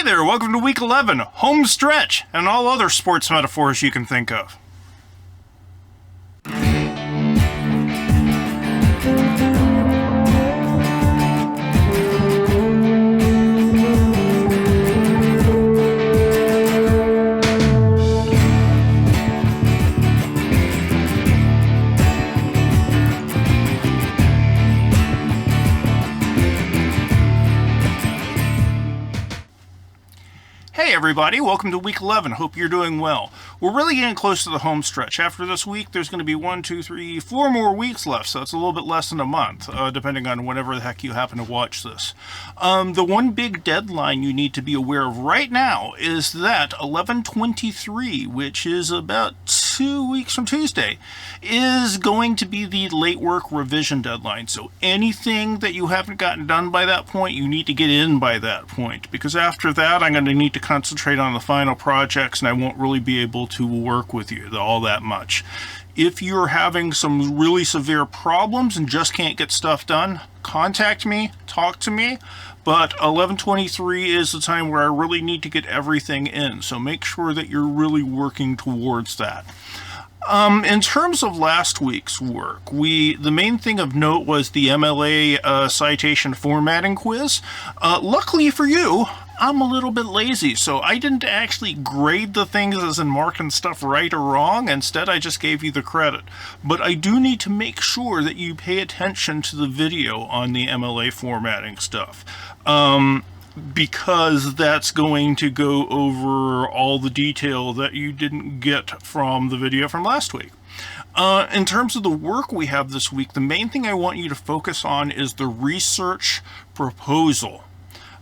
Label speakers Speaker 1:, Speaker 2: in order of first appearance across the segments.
Speaker 1: Hey there, welcome to week 11, home stretch, and all other sports metaphors you can think of. Hey everybody, welcome to week 11. Hope you're doing well. We're really getting close to the home stretch. After this week, there's going to be 4 more weeks left, so it's a little bit less than a month, depending on whenever the heck you happen to watch this. The one big deadline you need to be aware of right now is that 11/23, which is about 2 weeks from Tuesday, is going to be the late work revision deadline. So anything that you haven't gotten done by that point, you need to get in by that point, because after that, I'm going to need to concentrate on the final projects and I won't really be able to work with you all that much. If you're having some really severe problems and just can't get stuff done, contact me, talk to me, but 11/23 is the time where I really need to get everything in, so make sure that you're really working towards that. In terms of last week's work, the main thing of note was the MLA citation formatting quiz. Luckily for you, I'm a little bit lazy, so I didn't actually grade the things as in marking stuff right or wrong. Instead, I just gave you the credit. But I do need to make sure that you pay attention to the video on the MLA formatting stuff. Because that's going to go over all the detail that you didn't get from the video from last week. In terms of the work we have this week, the main thing I want you to focus on is the research proposal.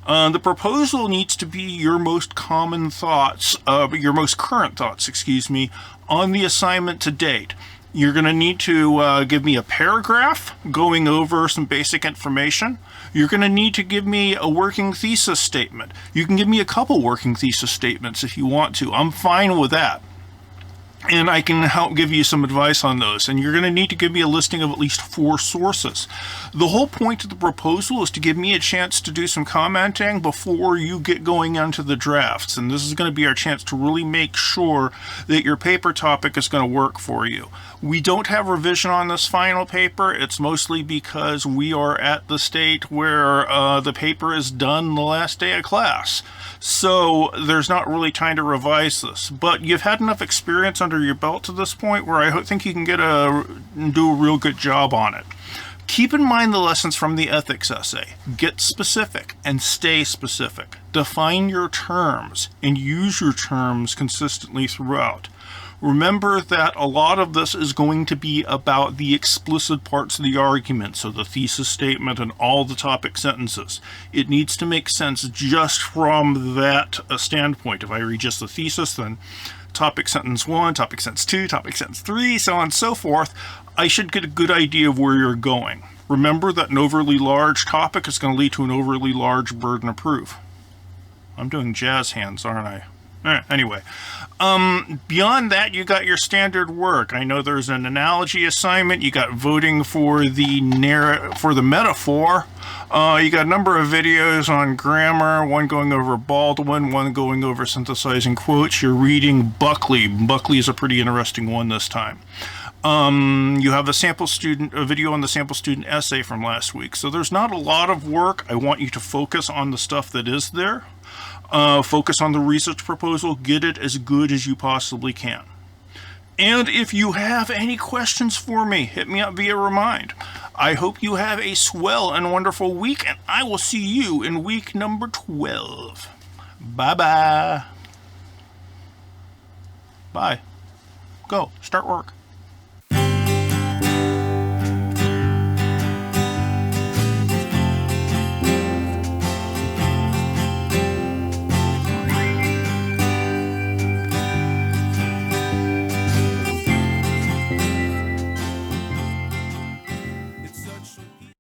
Speaker 1: The proposal needs to be your most common thoughts, your most current thoughts, on the assignment to date. You're going to need to give me a paragraph going over some basic information. You're going to need to give me a working thesis statement. You can give me a couple working thesis statements if you want to. I'm fine with that. And I can help give you some advice on those. And you're going to need to give me a listing of at least 4 sources. The whole point of the proposal is to give me a chance to do some commenting before you get going onto the drafts. And this is going to be our chance to really make sure that your paper topic is going to work for you. We don't have revision on this final paper. It's mostly because we are at the state where the paper is done the last day of class. So there's not really time to revise this. But you've had enough experience under your belt to this point where I think you can do a real good job on it. Keep in mind the lessons from the ethics essay. Get specific and stay specific. Define your terms and use your terms consistently throughout. Remember that a lot of this is going to be about the explicit parts of the argument, so the thesis statement and all the topic sentences. It needs to make sense just from that standpoint. If I read just the thesis, then topic sentence 1, topic sentence 2, topic sentence 3, so on and so forth, I should get a good idea of where you're going. Remember that an overly large topic is going to lead to an overly large burden of proof. I'm doing jazz hands, aren't I? Anyway, beyond that, you got your standard work. I know there's an analogy assignment. You got voting for the metaphor. You got a number of videos on grammar, one going over Baldwin, one going over synthesizing quotes. You're reading Buckley. Buckley is a pretty interesting one this time. You have a video on the sample student essay from last week. So there's not a lot of work. I want you to focus on the stuff that is there. Focus on the research proposal. Get it as good as you possibly can. And if you have any questions for me, hit me up via Remind. I hope you have a swell and wonderful week, and I will see you in week number 12. Bye-bye. Bye. Go. Start work.